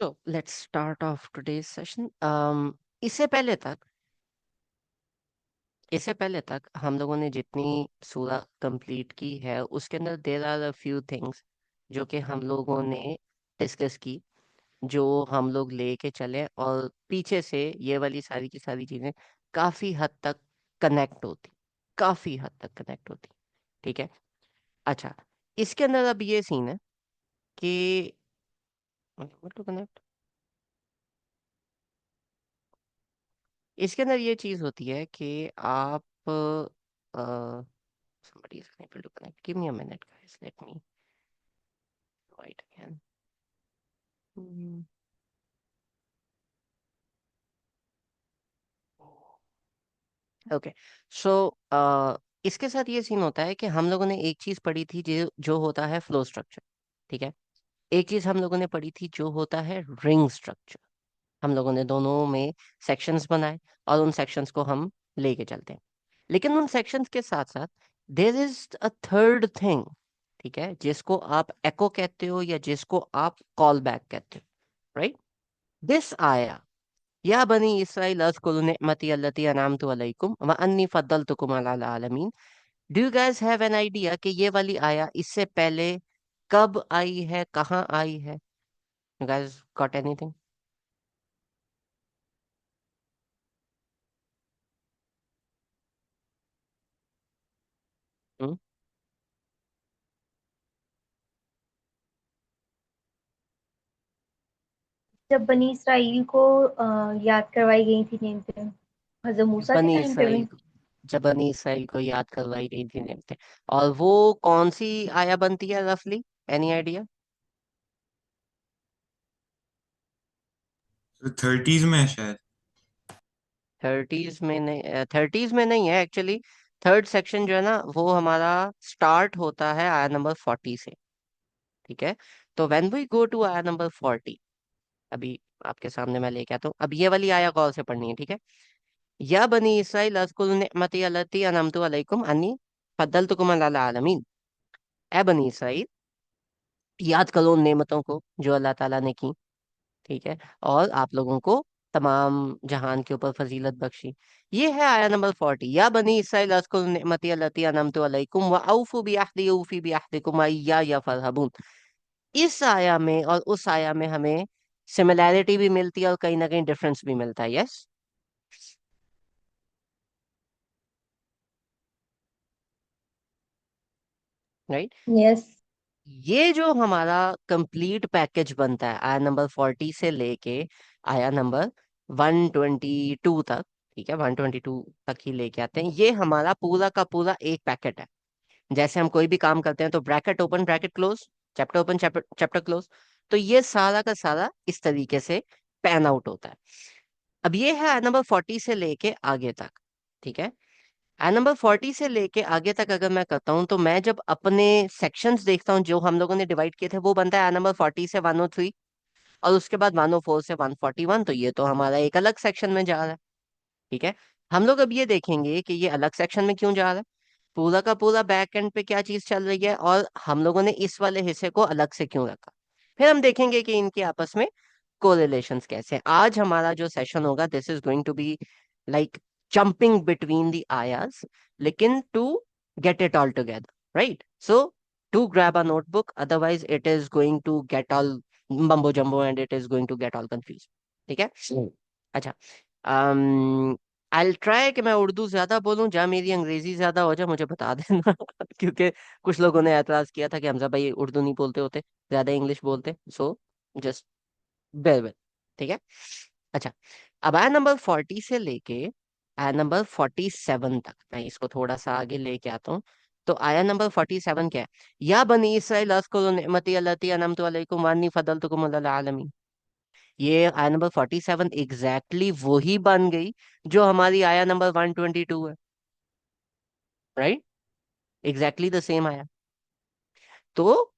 तो let's start of today's session. इससे पहले तक इससे पहले तक हम लोगों ने जितनी सूरह कंप्लीट की है उसके अंदर there are a few things जो कि हम लोगों ने डिस्कस की, जो हम लोग लेके चले और पीछे से ये वाली सारी की सारी चीजें काफी हद तक कनेक्ट होती काफी हद तक कनेक्ट होती। ठीक है। अच्छा, इसके अंदर अब ये सीन है कि कनेक्ट, इसके अंदर ये चीज होती है कि आप somebody is unable to connect. Give me a minute, guys. Let me write again. Okay. So इसके साथ ये सीन होता है कि हम लोगों ने एक चीज पढ़ी थी जो जो होता है फ्लो स्ट्रक्चर। ठीक है। एक चीज हम लोगों ने पढ़ी थी जो होता है रिंग स्ट्रक्चर। हम लोगों ने दोनों में सेक्शंस बनाए और उन सेक्शंस को हम लेके चलते हैं। लेकिन उन सेक्शंस के साथ साथ there is a third thing, ठीक है, जिसको आप एको कहते हो या जिसको आप कॉल बैक कहते हो। राइट। दिस आया, या बनी इसराइल अज़कुरु निअमती अल्लती अनअमतु अलैकुम व अन्नी फद्दलतुकुम अलल आलमीन। Do you guys have an idea कि ये वाली आया इससे पहले कब आई है, कहाँ आई है? You guys got anything? जब बनी इसराइल को याद करवाई गई थी नेमतें हजरत मूसा के बनी टाइम पे भी। इसराइल, जब बनी इसराइल को याद करवाई गई थी नेमते, और वो कौन सी आया बनती है रफली? Any idea? 30s में है शायद। थर्टीज में नहीं, थर्टीज में नहीं है एक्चुअली। थर्ड सेक्शन जो है ना वो हमारा स्टार्ट होता है आया नंबर 40 से। ठीक है। तो व्हेन वी गो टू आया नंबर 40, अभी आपके सामने मैं लेके आता हूँ। अब ये वाली आया गौर से पढ़नी है, ठीक है। या बनी इसराइल अज़कुरु निअमती अल्लती अनअमतु अलैकुम अन्नी फद्दलतुकुम अलल आलमीन। ए बनी इसराइल, याद करो उन नेमतों को जो अल्लाह ताला ने की। ठीक है। और आप लोगों को तमाम जहान के ऊपर फजीलत बख्शी। ये है आया नंबर 40, या बनी इसराइल अज़कुरु निअमती अल्लती अनअमतु अलैकुम व औफू बिअहदी औफी बिअहदिकुम व इय्या फरहबून। इस आया में और उस आया में हमें सिमिलैरिटी भी मिलती है और कहीं ना कहीं डिफरेंस भी मिलता है। यस। राइट। यस। ये जो हमारा कंप्लीट पैकेज बनता है आया नंबर 40 से लेके आया नंबर 122 तक, ठीक है, 122 तक ही लेके आते हैं, ये हमारा पूरा का पूरा एक पैकेट है। जैसे हम कोई भी काम करते हैं तो bracket open bracket close, chapter open chapter chapter close. तो ये सारा का सारा इस तरीके से पैन आउट होता है। अब ये है नंबर 40 से लेके आगे तक। ठीक है। नंबर 40 से लेके आगे तक अगर मैं करता हूँ तो मैं जब अपने सेक्शंस देखता हूँ जो हम लोगों ने डिवाइड किए थे, वो बनता है नंबर 40 से 103 और उसके बाद 104 से 141। तो ये तो हमारा एक अलग सेक्शन में जा रहा है। ठीक है। हम लोग अब ये देखेंगे कि ये अलग सेक्शन में क्यों जा रहा है, पूरा का पूरा बैक एंड पे क्या चीज चल रही है, और हम लोगों ने इस वाले हिस्से को अलग से क्यों रखा। फिर हम देखेंगे कि इनके आपस में कोरिलेशंस कैसे हैं। आज हमारा जो सेशन होगा this is going to be like jumping between the आयास, लेकिन to get it all together, right? So to grab a notebook, otherwise it is going to get all mumbo jumbo and it is going to get all confuse. ठीक है। अच्छा। I try कि मैं उर्दू ज्यादा बोलूं, जहाँ मेरी अंग्रेजी ज्यादा हो जाए मुझे बता देना क्योंकि कुछ लोगों ने एतराज किया था कि हमजा भाई उर्दू नहीं बोलते होते, ज्यादा इंग्लिश बोलते। सो जस्ट बेर विद। ठीक है। अच्छा। अब आया नंबर 40 से लेके आया नंबर 47 तक, मैं इसको थोड़ा सा आगे लेके आता हूँ। तो आया नंबर 47 क्या है? या बनी इसराइल अज़कुरु निअमती अल्लती अनअमतु अलैकुम व अन्नी फद्दलतुकुम अलल आलमीन। ये आया नंबर 47 एग्जैक्टली वही बन गई जो हमारी आया नंबर 122 है। राइट। एग्जैक्टली द सेम आया। तो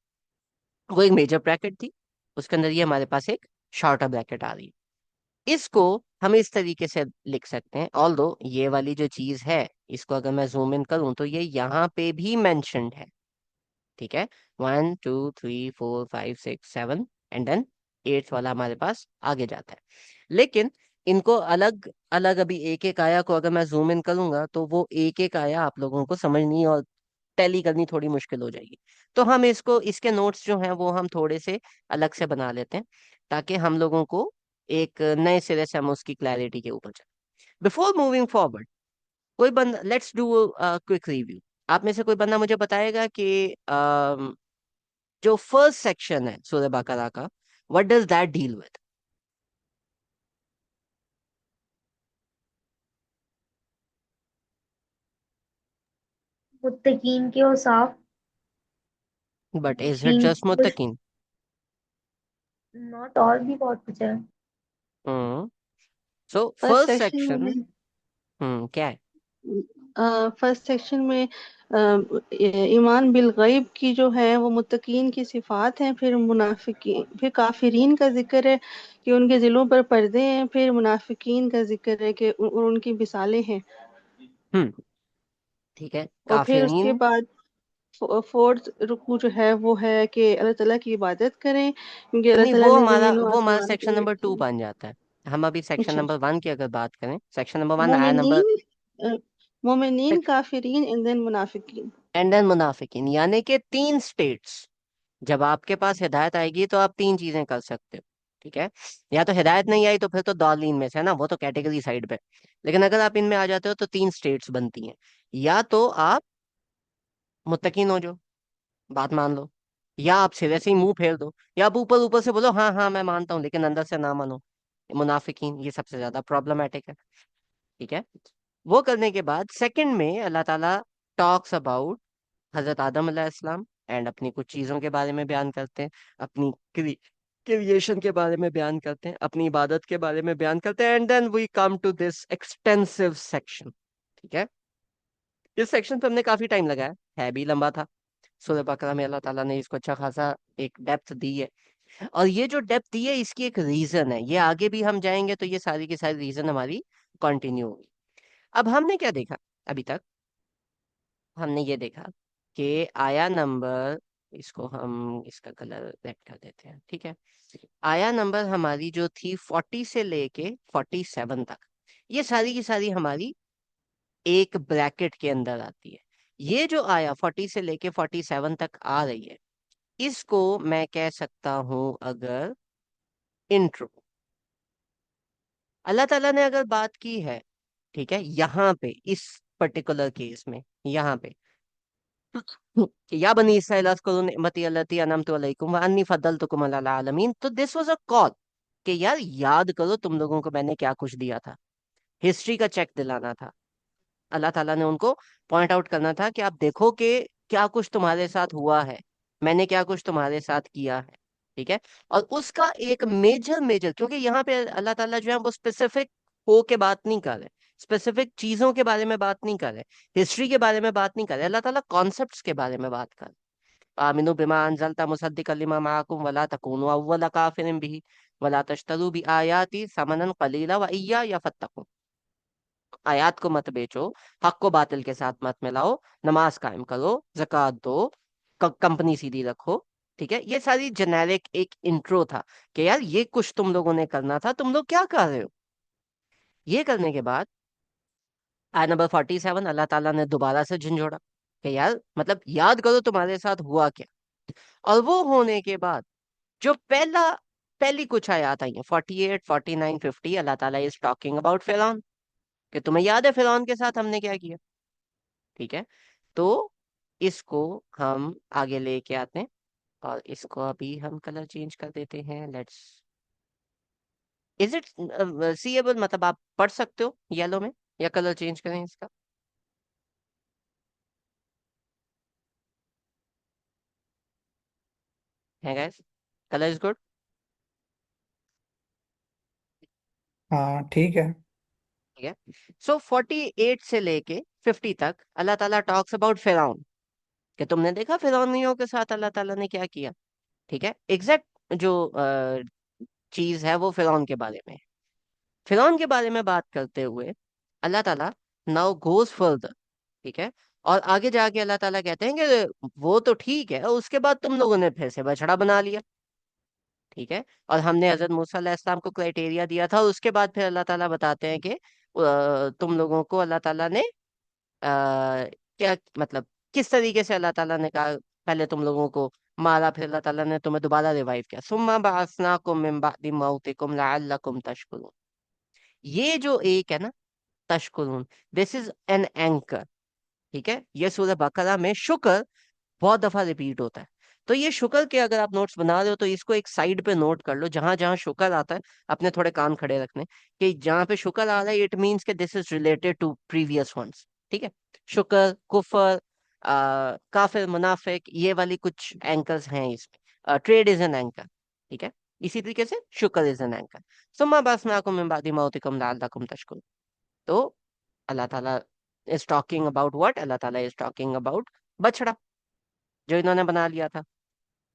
वो एक मेजर ब्रैकेट थी, उसके अंदर ये हमारे पास एक शॉर्टर ब्रैकेट आ रही है। इसको हम इस तरीके से लिख सकते हैं, ऑल्दो ये वाली जो चीज है इसको अगर मैं जूम इन करूं तो ये यहाँ पे भी मेंशन्ड है। ठीक है, 1 2 3 4 5 6 7, एंड देन एट्थ वाला हमारे पास आगे जाता है। लेकिन इनको अलग अलग, अभी एक एक आया को अगर मैं जूम इन करूंगा तो वो एक एक आया आप लोगों को समझनी और टैली करनी थोड़ी मुश्किल हो जाएगी। तो हम इसको, इसके नोट्स जो हैं वो हम थोड़े से अलग से बना लेते हैं, ताकि हम लोगों को एक नए सिरे से हम उसकी क्लैरिटी के ऊपर चले। बिफोर मूविंग फॉरवर्ड, कोई बंदा, लेट्स डू क्विक रिव्यू। आप में से कोई बंदा मुझे बताएगा कि जो फर्स्ट सेक्शन है सूरह बकरा का, what does that deal with? मुत्तकीन के औसाफ। But is it dream just मुत्तकीन? नॉट, और भी बहुत कुछ है। Hmm. So first first section section, में क्या है? फर्स्ट सेक्शन में ईमान बिल गैब की जो है वो मुत्तकीन की सिफात हैं, फिर मुनाफिकीन, फिर काफिरीन का जिक्र है कि उनके दिलों पर पर्दे हैं, फिर मुनाफिकीन का जिक्र है कि उनकी मिसालें हैं। हम्म। ठीक है, और फिर उसके काफिरीन। बाद फोर्थ रुकू जो है वो है कि अल्लाह ताला की इबादत करें, क्योंकि अल्लाह नहीं, ताला ने जमीन और वो हमारा आसमान सेक्शन नंबर 2 को। बन जाता है। हम अभी सेक्शन अच्छा। नंबर 1 की अगर बात करें, सेक्शन नंबर 1 आया नंबर, मोमिनीन, मोमिनीन, काफिरीन एंड देन मुनाफिकीन। एंड देन मुनाफिकीन, यानी कि 3 स्टेट्स। जब आपके पास हिदायत आएगी तो आप 3 चीजें कर सकते हो। ठीक है, या तो हिदायत नहीं आई तो फिर तो दालीन में से है ना, वो तो कैटेगरी साइड पे। लेकिन अगर आप इनमें आ जाते हो तो 3 स्टेट्स बनती हैं। या तो आप मुत्तकीन हो जाओ, बात मान लो, या आप सिरे से ही मुंह फेर दो, या आप ऊपर ऊपर से बोलो हाँ हाँ मैं मानता हूँ, लेकिन अंदर से ना मानो। मुनाफिकीन ये सबसे ज्यादा प्रॉब्लमेटिक है। ठीक है, वो करने के बाद सेकंड में अल्लाह ताला टॉक्स अबाउट हजरत आदम अलैहिस्सलाम, एंड अपनी कुछ चीजों के बारे में बयान करते हैं, अपनी क्रिएशन के बारे में बयान करते हैं, अपनी इबादत के बारे में बयान करते हैं, and then we come to this extensive section. ठीक है, इस सेक्शन पे हमने काफी टाइम लगाया, है भी लंबा था। सूरह बकरा में अल्लाह ताला ने इसको अच्छा खासा एक डेप्थ दी है। और ये जो डेप्थ दी है इसकी एक रीजन है, ये आगे भी हम जाएंगे तो ये सारी की सारी रीजन हमारी कंटिन्यू होगी। अब हमने क्या देखा अभी तक? हमने ये देखा कि आया नंबर, इसको हम इसका कलर रेड कर देते हैं, ठीक है। आया नंबर हमारी जो थी 40 से लेके 47 तक, ये सारी की सारी हमारी एक ब्रैकेट के अंदर आती है। ये जो आया 40 से लेके 47 तक आ रही है, इसको मैं कह सकता हूं अगर इंट्रो। अल्लाह ताला ने अगर बात की है, ठीक है, यहाँ पे इस पर्टिकुलर केस में, यहाँ पे कि या बनी इसराइल अज़्कुरू निअमती अल्लती अनअमतु अलैकुम व अन्नी फद्दलतुकुम अलल आलमीन, तो दिस वाज अ कॉल कि यार याद करो तुम लोगों को मैंने क्या कुछ दिया था। हिस्ट्री का चेक दिलाना था। अल्लाह ताला ने उनको पॉइंट आउट करना था कि आप देखो कि क्या कुछ तुम्हारे साथ हुआ है, मैंने क्या कुछ तुम्हारे साथ किया है। ठीक है, और उसका एक मेजर मेजर, क्योंकि यहाँ पे अल्लाह ताला जो है वो स्पेसिफिक हो के बात नहीं कर रहे, स्पेसिफिक चीजों के बारे में बात नहीं कर रहे, हिस्ट्री के बारे में बात नहीं कर रहे, अल्लाह ताला कॉन्सेप्ट्स के बारे में बात कर रहे। आमिनू बिमा अंजलता मुसद्दिकल लिमा माअकुम वला तकूनु अव्वल काफिरिन बिही वला तश्तरू बि आयाती समनन कलीला व इय्या फत्तकून। आयात को मत बेचो, हक को बातिल के साथ मत मिलाओ, नमाज कायम करो, जक़ात दो, कंपनी सीधी रखो। ठीक है, ये सारी जेनेरिक एक इंट्रो था कि यार ये कुछ तुम लोगों ने करना था, तुम लोग क्या कर रहे हो। ये करने के बाद आयत नंबर 47 अल्लाह ताला ने दोबारा से झंझोड़ा कि यार मतलब याद करो तुम्हारे साथ हुआ क्या। और वो होने के बाद जो पहली कुछ आयत आई है 48 49 50, अल्लाह ताला इज टॉकिंग अबाउट फिरौन, कि तुम्हें याद है फिरौन के साथ हमने क्या किया। ठीक है, तो इसको हम आगे लेके आते हैं, और इसको अभी हम कलर चेंज कर देते हैं। लेट्स, इज इट सीएबल, मतलब आप पढ़ सकते हो येलो में, या कलर चेंज करें इसका? है गाइस, कलर इज गुड। हाँ ठीक है। ठीक है, सो 48 से लेके 50 तक अल्लाह ताला टॉक्स अबाउट फिरौन, कि तुमने देखा फिरौनियों के साथ अल्लाह ताला ने क्या किया। ठीक है, एग्जैक्ट जो चीज है वो फिरौन के बारे में है। फिरौन के बारे में बात करते हुए अल्लाह ताला नाउ गोज फर्दर, ठीक है, और आगे जाके अल्लाह ताला कहते हैं कि वो तो ठीक है, उसके बाद तुम लोगों ने फिर से बछड़ा बना लिया। ठीक है, और हमने हजरत मूसा अलैहिस्सलाम को क्राइटेरिया दिया था, उसके बाद फिर अल्लाह ताला बताते हैं कि तुम लोगों को अल्लाह ताला ने क्या मतलब किस तरीके से अल्लाह ताला ने कहा, पहले तुम लोगों को मारा, फिर अल्लाह ताला ने तुम्हें दोबारा रिवाइव किया। सुम्मा बअसनाकुम मिन बअदि मौतिकुम लअल्लकुम तशकुरून। ये जो एक है ना, तशकुरून, दिस इज एन एंकर। ठीक है, ये सूरह बकरा में शुक्र बहुत दफा रिपीट होता है। तो ये शुक्र के अगर आप नोट्स बना रहे हो तो इसको एक साइड पे नोट कर लो, जहां जहां शुक्र आता है अपने थोड़े कान खड़े रखने, कि जहां पे शुक्र आ रहा है इट मींस कि this is related to previous ones. ठीक है, शुक्र, कुफर, काफिर, मुनाफिक, ये वाली कुछ एंकर्स हैं इसमें। Trade is an anchor. ठीक है, इसी तरीके से शुक्र इज एन एंकर। सुम्मा बअसनाकुम मिन बअदि मौतिकुम लअल्लकुम तशकुरून। तो अल्लाह ताला इज टॉकिंग अबाउट व्हाट? अल्लाह ताला इज टॉकिंग अबाउट बछड़ा जो इन्होंने बना लिया था।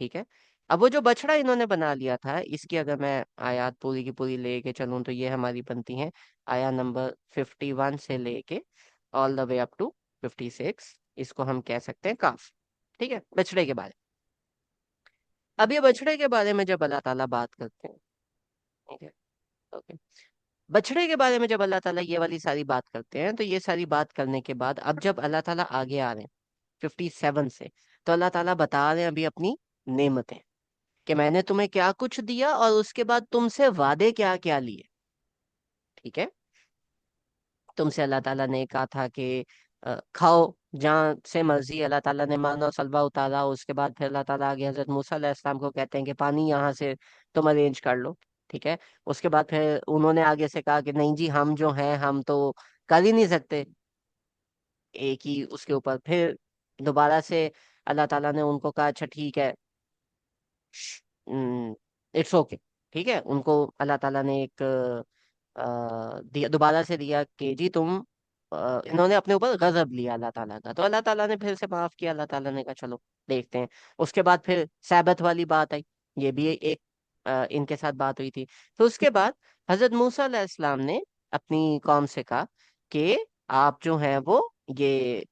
ठीक है, अब वो जो बछड़ा इन्होंने बना लिया था, इसकी अगर मैं आयत पूरी की पूरी लेके चलूं तो ये हमारी बनती हैं आया नंबर 51 से लेके all the way up to 56। इसको हम कह सकते हैं काफ। ठीक है, बछड़े के बारे में। अब ये बछड़े के बारे में जब अल्लाह ताला बात करते हैं, ठीक है, ओके, बछड़े के बारे में जब अल्लाह ताला ये वाली सारी बात करते हैं, तो ये सारी बात करने के बाद अब जब अल्लाह ताला आगे आ रहे हैं 57 से, तो अल्लाह ताला बता रहे हैं अभी अपनी नेमतें, कि मैंने तुम्हें क्या कुछ दिया और उसके बाद तुमसे वादे क्या क्या लिए। ठीक है, तुमसे अल्लाह ताला ने कहा था कि खाओ जहाँ से मर्जी। अल्लाह ताला ने मानो सलवा उतारा, उसके बाद फिर अल्लाह ताला आगे हजरत मूसा अलैहिस्सलाम को कहते हैं कि पानी यहाँ से तुम अरेंज कर लो। ठीक है, उसके बाद फिर उन्होंने आगे से कहा कि नहीं जी, हम जो हैं हम तो कर ही नहीं सकते एक ही उसके ऊपर। फिर दोबारा से अल्लाह ताला ने उनको कहा अच्छा ठीक है, इट्स ओके। ठीक है, उनको अल्लाह ताला ने एक दिया, दोबारा से दिया कि जी तुम इन्होंने अपने ऊपर गजब लिया अल्लाह ताला का, तो अल्लाह ताला ने फिर से माफ किया। अल्लाह ताला ने कहा चलो देखते हैं। उसके बाद फिर सैबत वाली बात आई, ये भी एक इनके साथ बात हुई थी। तो उसके बाद हजरत मूसा अलैहिस्सलाम ने अपनी कौम से कहा कि आप जो हैं वो ये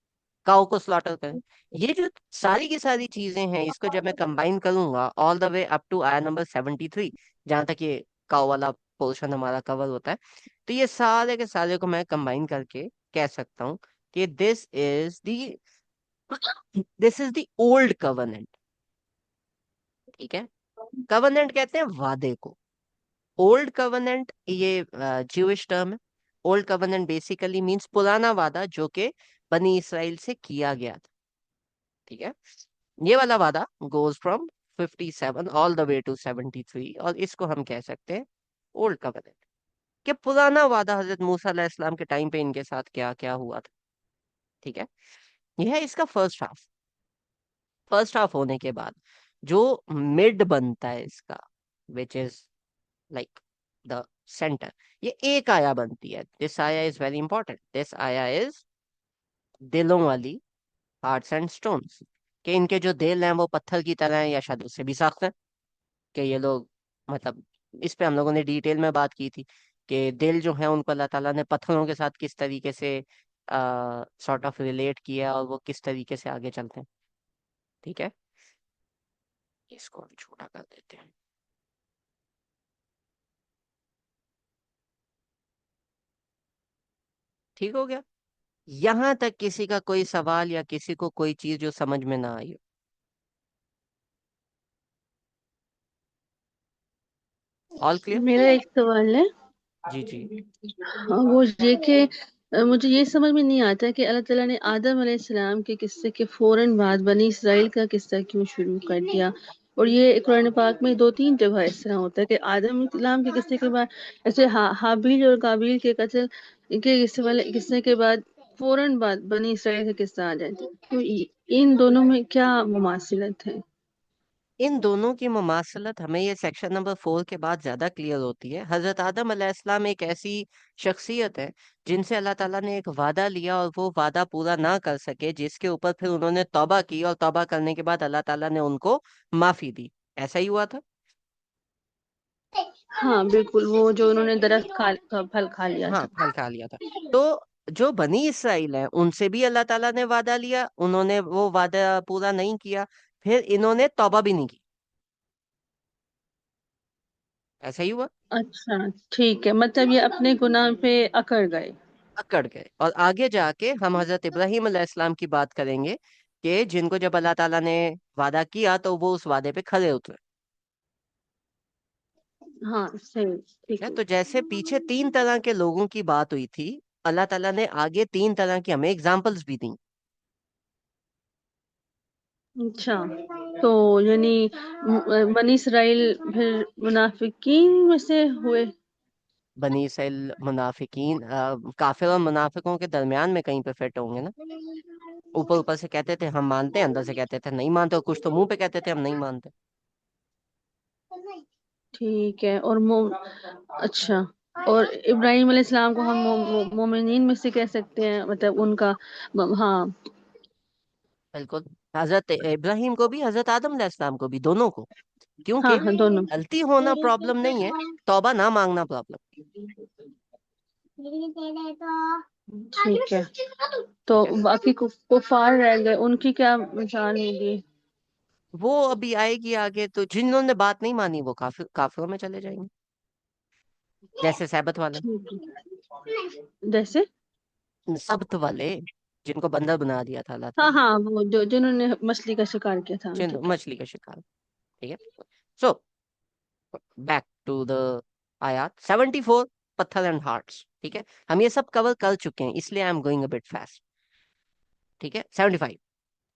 काऊ को स्लॉटर करें। ये जो सारी की सारी चीजें हैं, इसको जब मैं कंबाइन करूंगा all the way up to आया नंबर 73, जहां तक ये काऊ वाला पोर्शन हमारा कवर होता है, तो ये सारे के सारे को मैं कंबाइन करके कह सकता हूँ कि this is the old covenant. ठीक है, कवर्नेंट कहते हैं वादे को। ओल्ड कवर्नेंट ये ज्यूइश टर्म है। ओल्ड कवर्नेंट बेसिकली मींस पुराना वादा जो कि बनी इसराइल से किया गया था। ठीक है, ये वाला वादा goes from 57 all the way to 73, और इसको हम कह सकते हैं ओल्ड कवेनेंट। कि पुराना वादा हजरत मूसा अलैहिस्सलाम के टाइम पे इनके साथ क्या क्या हुआ था। ठीक है, यह है इसका फर्स्ट हाफ। फर्स्ट हाफ होने के बाद जो मिड बनता है इसका, which is like the centre, ये एक आया बनती है। दिस आया इज वेरी इंपॉर्टेंट। दिस आया इज दिलों वाली, हार्ट्स एंड स्टोन्स, कि इनके जो दिल हैं वो पत्थर की तरह हैं या शायद उससे भी सख्त हैं। कि ये लोग मतलब, इस पे हम लोगों ने डिटेल में बात की थी कि दिल जो है उनको अल्लाह ताला ने पत्थरों के साथ किस तरीके से सॉर्ट ऑफ रिलेट किया और वो किस तरीके से आगे चलते हैं। ठीक है, इसको हम छोटा कर देते हैं। ठीक हो गया, यहां तक किसी का कोई सवाल या किसी को कोई चीज जो समझ में ना आई हो? All clear? मेरा एक सवाल है। जी जी। हाँ, वो ये कि मुझे ये समझ में नहीं आता कि अल्लाह ताला ने आदम अलैहिस्सलाम के किस्से के फौरन बाद बनी इसराइल का किस्सा क्यों शुरू कर दिया। और ये कुरान पाक में दो तीन जगह इस तरह होता है कि आदम अलैहिस्सलाम के किस्से के बाद, ऐसे हाबिल और काबिल के कत्ल के किस्से वाले किस्से के बाद फौरन बाद बनी इसराइल का किस्सा आ जाता है। तो इन दोनों में क्या मुमासिलत है? इन दोनों की मुमासलत हमें ये सेक्शन नंबर 4 के बाद ज्यादा क्लियर होती है। हजरत आदम अलैहिस्सलाम एक ऐसी शख्सियत है जिनसे अल्लाह ताला ने एक वादा लिया और वो वादा पूरा ना कर सके, जिसके ऊपर फिर उन्होंने तौबा की और तौबा करने के बाद अल्लाह ताला ने उनको माफी दी। ऐसा ही हुआ था। हाँ बिल्कुल, वो जो उन्होंने दरख्त का फल खा लिया हाँ, था। फल खा लिया था। तो जो बनी इसराइल है उनसे भी अल्लाह ताला ने वादा लिया, उन्होंने वो वादा पूरा नहीं किया, फिर इन्होंने तौबा भी नहीं की। ऐसा ही हुआ। अच्छा, ठीक है, मतलब ये अपने गुनाह पे अकड़ गए। अकड़ गए। और आगे जाके हम हजरत इब्राहिम अलैहिस्सलाम की बात करेंगे कि जिनको जब अल्लाह ताला ने वादा किया तो वो उस वादे पे खरे उतरे। हाँ, सही। ठीक ठीक है, है। तो जैसे पीछे 3 तरह के लोगों की बात हुई थी, अल्लाह ताला ने आगे 3 तरह की हमें एग्जाम्पल्स भी दी। अच्छा, तो यानी बनी इसराइल फिर मुनाफिकीन में से हुए। बनी इसराइल मुनाफिकीन, काफिर और मुनाफिकों के दरमियान में कहीं पे फिट होंगे ना। ऊपर ऊपर से कहते थे हम मानते हैं, अंदर से कहते थे नहीं मानते, और कुछ तो मुंह पे कहते थे हम नहीं मानते। ठीक है। और अच्छा, और इब्राहिम अलैहिस्सलाम को हम मोमिनीन में से कह सकते हैं, मतलब उनका। हाँ। बिल्कुल। हजरत इब्राहिम को भी, हजरत आदम अलैहिस्सलाम को भी, दोनों को। हाँ क्योंकि हाँ, दोनों। गलती होना प्रॉब्लम नहीं है, तौबा ना मांगना प्रॉब्लम। ठीक है। तो ठीक है, बाकी कुफार रह गए, उनकी क्या मिसाल होगी? वो अभी आएगी आगे। तो जिन्होंने बात नहीं मानी वो काफिरों में चले जाएंगे, जैसे सैबत वाले। ठीक है। जैसे? सब्त वाले, जिनको बंदर बना दिया था अल्लाह हाँ ताला। हाँ, वो जो जिन्होंने मछली का शिकार किया था, जिन ठीक है। मछली का शिकार। ठीक है। सो बैक टू द आयात 74, पत्थर एंड हार्ट्स। ठीक है, हम ये सब कवर कर चुके हैं, इसलिए I am going a bit fast. ठीक है, 75।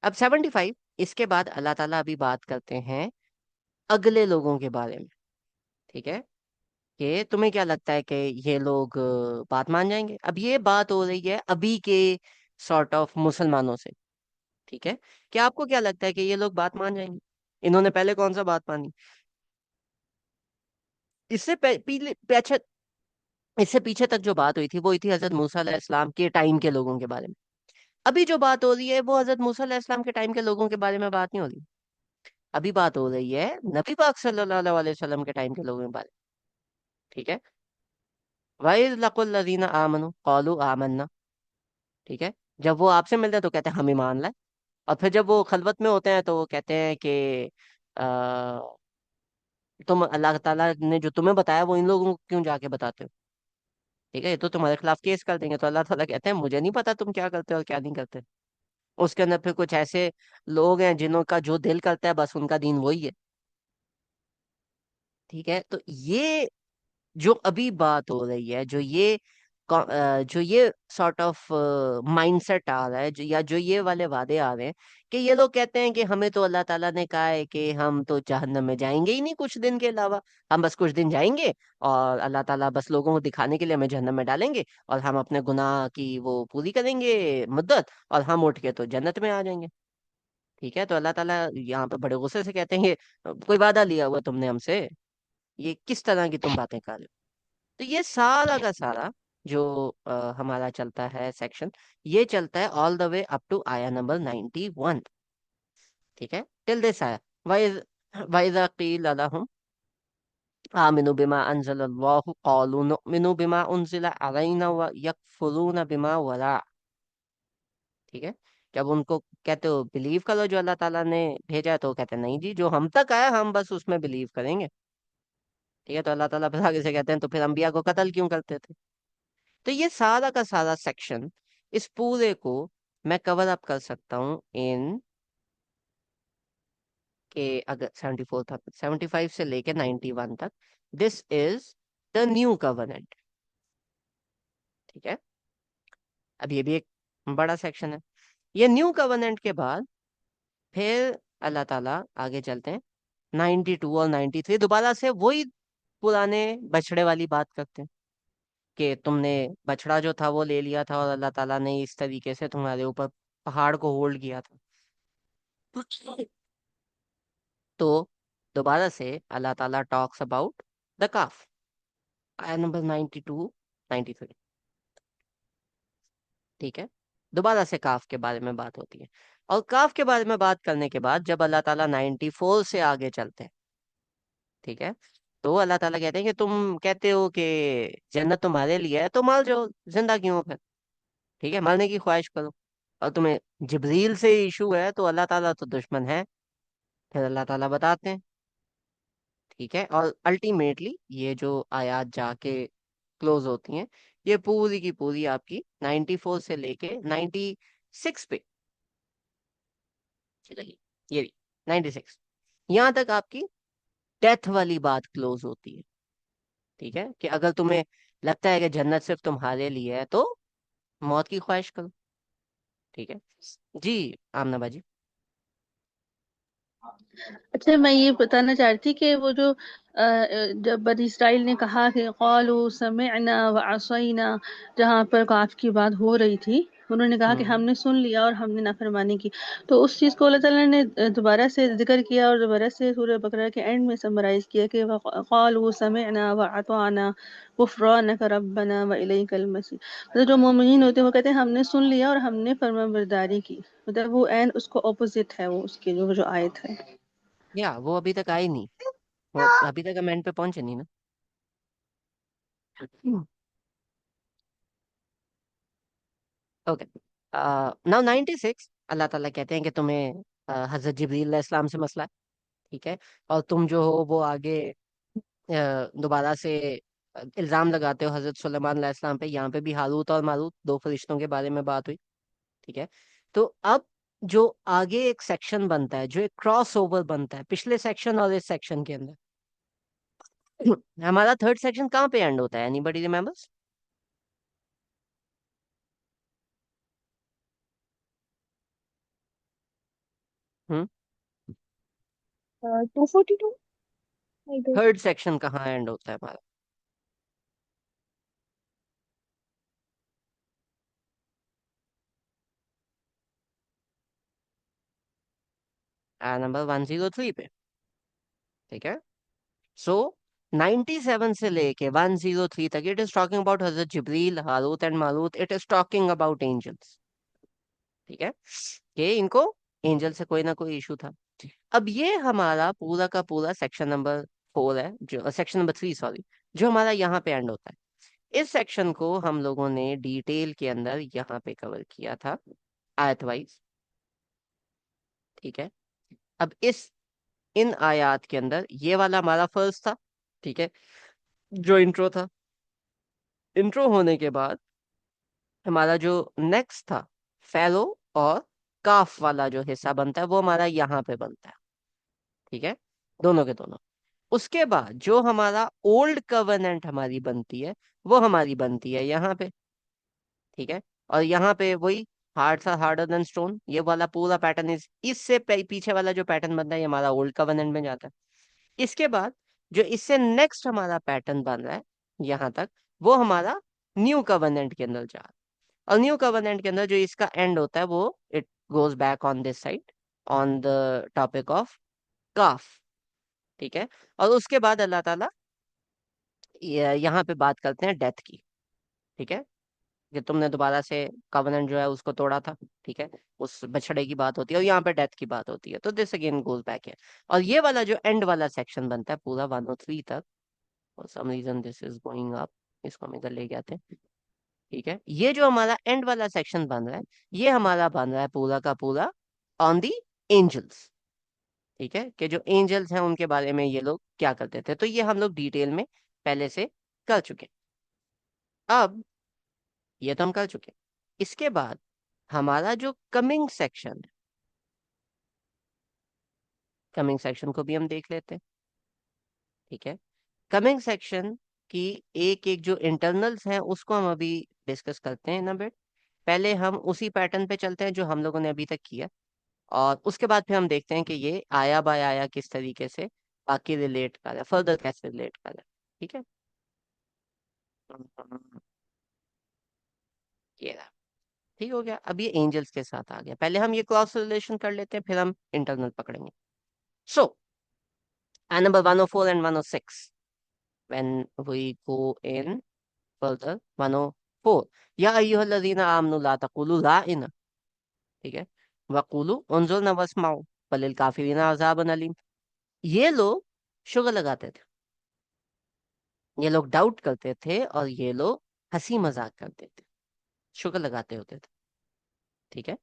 अब 75, इसके बाद अल्लाह ताला अभी बात करते हैं अगले लोगों के बारे में। ठीक है, कि तुम्हें क्या लगता है कि ये लोग बात मान जाएंगे? अब ये बात हो रही है अभी के सॉर्ट ऑफ मुसलमानों से। ठीक है, क्या आपको क्या लगता है कि ये लोग बात मान जाएंगे? इन्होंने पहले कौन सा बात मानी? इससे पीछे, इससे पीछे तक जो बात हुई थी वो हुई थी हजरत मूसा अलैहिस्सलाम के टाइम के लोगों के बारे में। अभी जो बात हो रही है वो हजरत मूसा अलैहिस्सलाम के टाइम के लोगों के बारे में बात नहीं हो रही। अभी बात हो रही है नबी पाक सल्लल्लाहु अलैहि वसल्लम के टाइम के लोगों के बारे में। ठीक है, वइज़ लकुल लज़ीना आमनु क़ालू आमन्ना। ठीक है, जब वो आपसे मिलते हैं तो कहते हैं हम ईमान लाए, और फिर जब वो खलवत में होते हैं तो वो कहते हैं कि अ, तुम, अल्लाह ताला ने जो तुम्हें बताया वो इन लोगों को क्यों जाके बताते हो? ठीक है, ये तो तुम्हारे खिलाफ केस कर देंगे। तो अल्लाह ताला कहते हैं मुझे नहीं पता तुम क्या करते हो और क्या नहीं करते। उसके अंदर फिर कुछ ऐसे लोग हैं जिन्हों का जो दिल करता है बस उनका दीन वही है। ठीक है, तो ये जो अभी बात हो रही है, जो ये सॉर्ट ऑफ माइंडसेट आ रहा है, जो या जो ये वाले वादे आ रहे हैं, कि ये लोग कहते हैं कि हमें तो अल्लाह ताला ने कहा है कि हम तो जहन्नम में जाएंगे ही नहीं कुछ दिन के अलावा। हम बस कुछ दिन जाएंगे और अल्लाह ताला बस लोगों को दिखाने के लिए हमें जहन्नम में डालेंगे, और हम अपने गुनाह की वो पूरी करेंगे मुद्दत, और हम उठ के तो जन्नत में आ जाएंगे। ठीक है, तो अल्लाह ताला यहाँ पे बड़े गुस्से से कहते हैं ये कोई वादा लिया हुआ तुमने हमसे? ये किस तरह की तुम बातें कर रहे हो? तो ये सारा का सारा जो हमारा चलता है सेक्शन, ये चलता है all the way up to आया नंबर 91। ठीक है, टिल दिस आया, वाइज वाइजा कील लहुम आमिनु बिमा अनज़लल्लाहु क़ालू नुमिनु बिमा उनज़िला अलैना व यकफुरूना बिमा वरा। ठीक है, जब उनको कहते हो बिलीव करो जो अल्लाह ताला ने भेजा है, तो वो कहते हैं नहीं जी, जो हम तक आया हम बस उसमें बिलीव करेंगे। ठीक है, तो अल्लाह ताला फिर आगे से कहते हैं तो फिर अंबिया को कत्ल क्यों करते थे? तो ये सारा का सारा सेक्शन, इस पूरे को मैं कवर अप कर सकता हूँ इन के, अगर 74 तक, 75 से लेके 91 तक, this is the new covenant. ठीक है, अब ये भी एक बड़ा सेक्शन है। ये न्यू कवर्नेंट के बाद फिर अल्लाह ताला आगे चलते हैं, 92 और 93 दोबारा से वही पुराने बछड़े वाली बात करते हैं, कि तुमने बछड़ा जो था वो ले लिया था और अल्लाह ताला ने इस तरीके से तुम्हारे ऊपर पहाड़ को होल्ड किया था। तो दोबारा से अल्लाह ताला टॉक्स अबाउट द काफ, आया नंबर 92, 93। ठीक है, दोबारा से काफ के बारे में बात होती है। और काफ के बारे में बात करने के बाद जब अल्लाह ताला 94 से आगे चलते हैं, ठीक है, तो अल्लाह ताला कहते हैं कि तुम कहते हो कि जन्नत तुम्हारे लिए है, तो मान जाओ, जिंदा क्यों हो फिर? ठीक है, मरने की ख्वाहिश करो, और तुम्हें जिब्रील से इशू है तो अल्लाह ताला तो दुश्मन है, फिर अल्लाह ताला बताते हैं। ठीक है, और अल्टीमेटली ये जो आयात जाके क्लोज होती हैं, ये पूरी की पूरी आपकी 94 से लेके 96 पे चलेगी। ये 96 यहाँ तक आपकी डेथ वाली बात क्लोज होती है। ठीक है, कि अगर तुम्हें लगता है कि जन्नत सिर्फ तुम्हारे लिए है तो मौत की ख्वाहिश करो। ठीक है जी, आमना बाजी। अच्छा, मैं ये बताना चाहती कि वो जो जब बनी इसराइल ने कहा कि क़ालू समिअना व असैना, जहाँ पर काफ की बात हो रही थी, उन्होंने कहा कि हम्म। हमने सुन लिया और हमने नाफरमानी की। तो उस चीज़ को अल्लाह ताला ने दोबारा से जिक्र किया और दोबारा से सूरह बकरा के एंड में समराइज किया कि क़ालू समिअना व अतअना गुफ़रानक रब्बना व इलैकल मसीह। मतलब जो मोमिनीन होते हैं वो कहते हैं हमने सुन लिया और हमने फरमाबरदारी की। मतलब वो एंड उसको ऑपोजिट है, वो उसकी जो जो आयत है। या वो अभी तक आई नहीं, वो अभी तक हम एंड पे पहुंचे नहीं ना। ओके, नाउ 96 अल्लाह ताला कहते हैं कि तुम्हें हजरत जिब्रील अलैहिस्सलाम से मसला है। ठीक है, और तुम जो हो वो आगे दोबारा से इल्जाम लगाते हो हजरत सुलेमान अलैहिस्सलाम पे। यहाँ पे भी हारूत और मारूत दो फरिश्तों के बारे में बात हुई। ठीक है, तो अब जो आगे एक सेक्शन बनता है, जो एक क्रॉस ओवर बनता है पिछले सेक्शन और इस सेक्शन के अंदर, हमारा थर्ड सेक्शन कहाँ पे एंड होता है? Anybody remembers? Hmm, 242 I guess. Third section कहाँ एंड होता है हमारा? आया नंबर 103 पे। ठीक है, सो 97 से लेके 103 तक इट इज टॉकिंग अबाउट हजरत जिब्रील, हारूत एंड मारूत। It is talking about angels. ठीक है, कि इनको एंजल से कोई ना कोई इशू था। अब ये हमारा पूरा का पूरा सेक्शन नंबर 4 है, जो सेक्शन नंबर 3 सॉरी, जो हमारा यहाँ पे एंड होता है। इस सेक्शन को हम लोगों ने डिटेल के अंदर यहाँ पे कवर किया था, आयत वाइज। ठीक है, अब इस इन आयात के अंदर ये वाला हमारा फर्स्ट था। ठीक है, जो इंट्रो था। इंट्रो होने के बाद हमारा जो नेक्स्ट था, फैलो और काफ वाला जो हिस्सा बनता है वो हमारा यहाँ पे बनता है। ठीक है, दोनों के दोनों। उसके बाद जो हमारा ओल्ड कवर्नेंट हमारी बनती है, वो हमारी बनती है यहाँ पे। ठीक है, और यहाँ पे वही हार्ड सा हार्डर देन स्टोन, ये वाला पूरा पैटर्न इससे पीछे वाला जो पैटर्न बनता है ये हमारा ओल्ड कवर्नेंट में जाता है। इसके बाद जो इससे नेक्स्ट हमारा पैटर्न बन रहा है यहाँ तक, वो हमारा न्यू कवर्नेंट के अंदर जा रहा है। और न्यू कवर्नेंट के अंदर जो इसका एंड होता है वो it goes back on this side, on the topic of काफ। ठीक है, और उसके बाद अल्लाह ताला यहाँ पे बात करते हैं डेथ की। ठीक है, कि तुमने दोबारा से कवनेंट जो है उसको तोड़ा था। ठीक है, उस बछड़े की बात होती है और यहाँ पे डेथ की बात होती है, तो दिस अगेन गोज बैक है। और ये वाला जो एंड वाला सेक्शन बनता है पूरा 103 तक, for some reason this is going up, इसको हम इधर ले गए थे। ठीक है, ये जो हमारा एंड वाला सेक्शन बन रहा है, ये हमारा बन रहा है पूरा का पूरा ऑन दी एंजल्स। ठीक है, कि जो एंजल्स हैं उनके बारे में ये लोग क्या करते थे, तो ये हम लोग डिटेल में पहले से कर चुके हैं। अब ये तो हम कर चुके हैं। इसके बाद हमारा जो कमिंग सेक्शन है, कमिंग सेक्शन को भी हम देख लेते हैं। ठीक है, कमिंग सेक्शन की एक एक जो इंटरनल्स हैं उसको हम अभी डिस्कस करते हैं इन अ बिट। पहले हम उसी पैटर्न पे चलते हैं जो हम लोगों ने अभी तक किया, और उसके बाद फिर हम देखते हैं कि ये आया बाय आया किस तरीके से बाकी रिलेट कर रहा है, फर्दर कैसे रिलेट कर रहा है। ठीक है, ये रहा। ठीक हो गया, अब ये एंजल्स के साथ आ गया। पहले हम ये क्रॉस रिलेशन कर लेते हैं, फिर हम इंटरनल पकड़ेंगे। So number 104 and 106, when we go in further 104, या अय्युहल्लज़ीना आमनु ला तक़ूलू राइना। ठीक है, वक़ूलू उन्ज़ुरना वस्माऊ वलिल काफ़िरीना अज़ाबुन अलीम। ये लोग शुगर लगाते थे, ये लोग डाउट करते थे, और ये लोग हंसी मजाक करते थे। शुगर लगाते होते थे। ठीक है,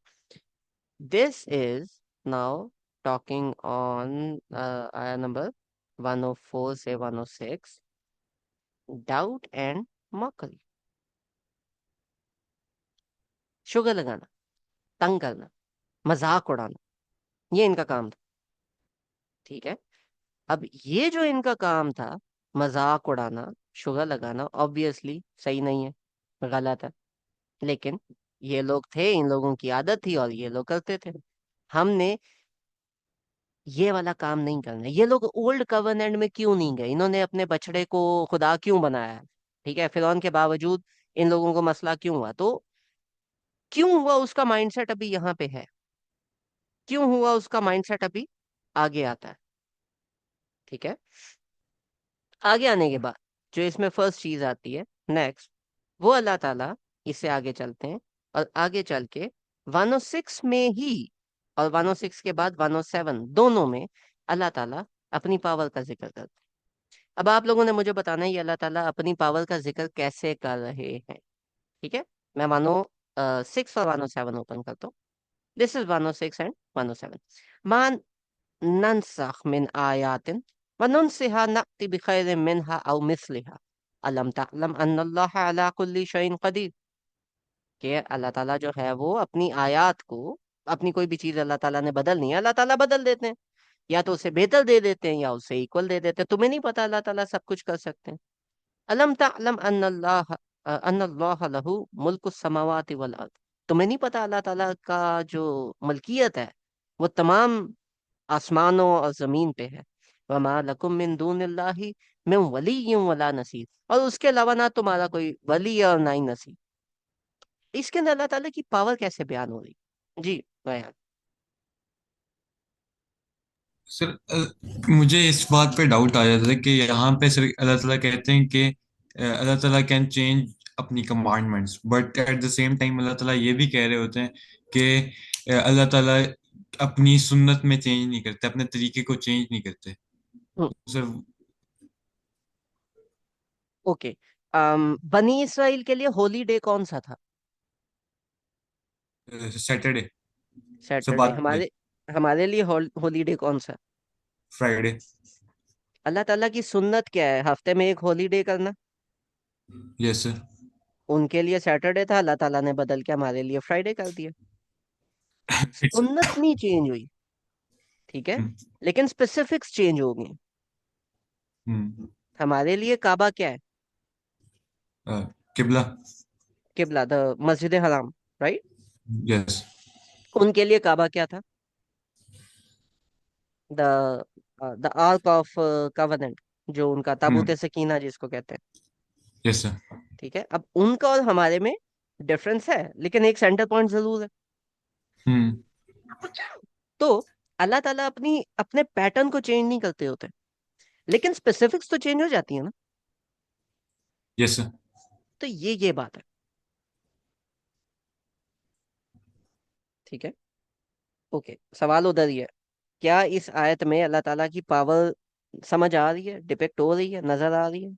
this is now talking on आया नंबर 104 से 106, डाउट एंड मॉकरी। शुगर लगाना, तंग करना, मजाक उड़ाना, ये इनका काम था। ठीक है, अब ये जो इनका काम था, मजाक उड़ाना, शुगर लगाना, ऑब्वियसली सही नहीं है, गलत है। लेकिन ये लोग थे, इन लोगों की आदत थी और ये लोग करते थे। हमने ये वाला काम नहीं करना है। ये लोग ओल्ड कवर्नेंट में क्यों नहीं गए? इन्होंने अपने बछड़े को खुदा क्यों बनाया है? ठीक है, फिरौन के बावजूद इन लोगों को मसला क्यों हुआ? तो क्यों हुआ उसका माइंडसेट अभी यहाँ पे है, क्यों हुआ उसका माइंडसेट अभी आगे आता है। ठीक है, आगे आने के बाद जो इसमें फर्स्ट चीज आती है नेक्स्ट, वो अल्लाह ताला, इससे आगे चलते हैं और आगे चल के 106 में ही और 106 के बाद 107 दोनों में अल्लाह ताला अपनी पावर का जिक्र करते हैं। अब आप लोगों ने मुझे बताना है ये अल्लाह ताला अपनी पावर का जिक्र कैसे कर रहे हैं। ठीक है, मैं 106 और 107 ओपन करता हूँ। This is 106 and 107। मान नंसख मिन आयातिन व नुनसिहा नअति बिखैरिम मिनहा औ मिस्लिहा अलम तअलम अन्नल्लाह अला कुल्ली शैइन कदीर। कि अल्लाह ताला जो है वो अपनी आयात को, अपनी कोई भी चीज अल्लाह ताला ने बदलनी है, अल्लाह ताला बदल देते हैं, या तो उसे बेहतर दे देते हैं या उससे इक्वल दे देते हैं। तुम्हें नहीं पता अल्लाह ताला सब कुछ कर सकते हैं? अलम तअलम अन्नल्लाह लहू मुल्कुस समावाति वल अर्द। तुम्हें नहीं पता अल्लाह ताला का जो मलकियत है वो तमाम आसमानों और जमीन पे है। वमा लकुम मिन दूनिल्लाहि मिन वलिय्यिन वला नसीर। और उसके अलावा ना तुम्हारा कोई वली है और ना ही नसीर। इसके अंदर अल्लाह ताला की पावर कैसे बयान हो रही? जी बयान। सर मुझे इस बात पे डाउट आ जाता है कि यहाँ पे सर अल्लाह ताला कहते हैं कि अल्लाह ताला कैन चेंज अपनी commandments, but at the same time अल्लाह ताला ये भी कह रहे होते हैं कि अल्लाह ताला अपनी सुन्नत में चेंज नहीं करते, अपने तरीके को चेंज नहीं करते। सर ओके, बनी इसराइल के लिए होली डे कौन सा था? सैटरडे। Sir Saturday. बात में हमारे हमारे लिए होली डे कौन सा? फ्राइडे। अल्लाह ताला की सुन्नत क्या है? हफ्ते में एक हॉलीडे करना। Yes sir. उनके लिए सैटरडे था, अल्लाह ताला ने बदल के हमारे लिए फ्राइडे कर दिया। इट्स सुन्नत नहीं चेंज हुई, ठीक है, लेकिन स्पेसिफिक्स चेंज हो गई। हमारे लिए काबा क्या है? किबला। किबला, द मस्जिद हराम, राइट। यस। उनके लिए काबा क्या था? The the arc of covenant, जो उनका ताबूत सकीना जिसको कहते हैं। Yes sir. ठीक है, अब उनका और हमारे में डिफरेंस है, लेकिन एक सेंटर पॉइंट जरूर है। हम्म। तो अल्लाह ताला अपनी अपने पैटर्न को चेंज नहीं करते होते, लेकिन स्पेसिफिक्स तो चेंज हो जाती है ना। Yes sir. तो ये बात है। ठीक है, ओके, सवाल उधर ही है। क्या इस आयत में अल्लाह ताला की पावर समझ आ रही है, डिपेक्ट हो रही है, नजर आ रही है?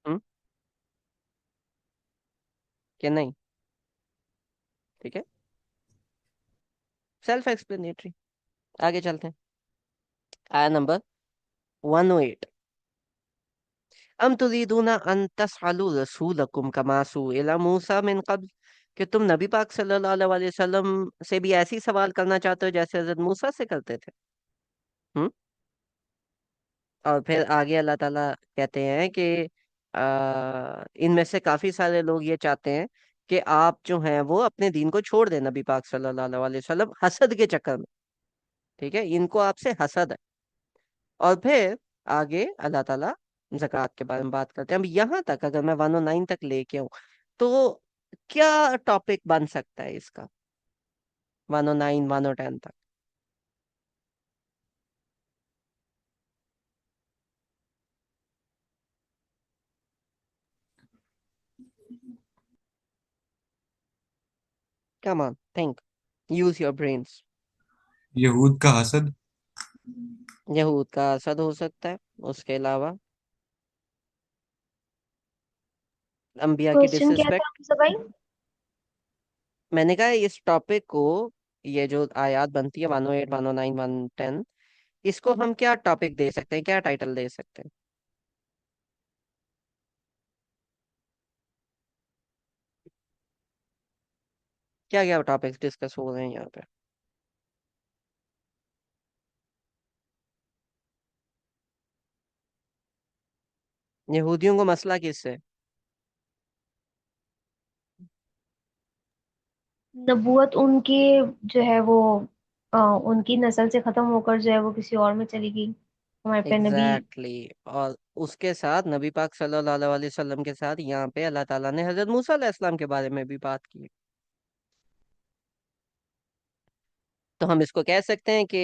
हम्म, कि नहीं? ठीक है, सेल्फ एक्सप्लेनेटरी। आगे चलते हैं। आया नंबर 108। अम तुरीदूना अन तसअलू रसूलकुम कमा सुइला मूसा मिन कब्ल। कि तुम नबी पाक सल्लल्लाहु अलैहि वसल्लम से भी ऐसी सवाल करना चाहते हो जैसे हजरत मूसा से करते थे? हम्म, और फिर आगे अल्लाह ताला कहते हैं कि इनमें से काफी सारे लोग ये चाहते हैं कि आप जो हैं वो अपने दीन को छोड़ दें, नबी पाक सल्लल्लाहु अलैहि वसल्लम, हसद के चक्कर में। ठीक है, इनको आपसे हसद है। और फिर आगे अल्लाह ताला ज़कात के बारे में बात करते हैं। अब यहाँ तक अगर मैं 109 तक लेके आऊँ तो क्या टॉपिक बन सकता है इसका? 109 110 तक come on think, use your brains. यहूद का हसद। यहूद का असद हो सकता है। उसके अलावा अंबिया की क्वेश्चन क्या था डिसरिस्पेक्ट। हमसे भाई? मैंने कहा इस टॉपिक को, ये जो आयत बनती है 108 109 110, इसको हम क्या टॉपिक दे सकते हैं, क्या टाइटल दे सकते हैं? क्या क्या टॉपिक्स डिस्कस हो रहे हैं यहाँ पे? यहूदियों को मसला किससे? नबूवत उनकी जो है वो उनकी नस्ल से खत्म होकर जो है वो किसी और में चली गई, हमारे पे नबी। Exactly exactly. और उसके साथ नबी पाक सल्लल्लाहु अलैहि वसल्लम के साथ यहाँ पे अल्लाह ताला ने हजरत मूसा अलैहिस्सलाम के बारे में भी बात की। तो हम इसको कह सकते हैं कि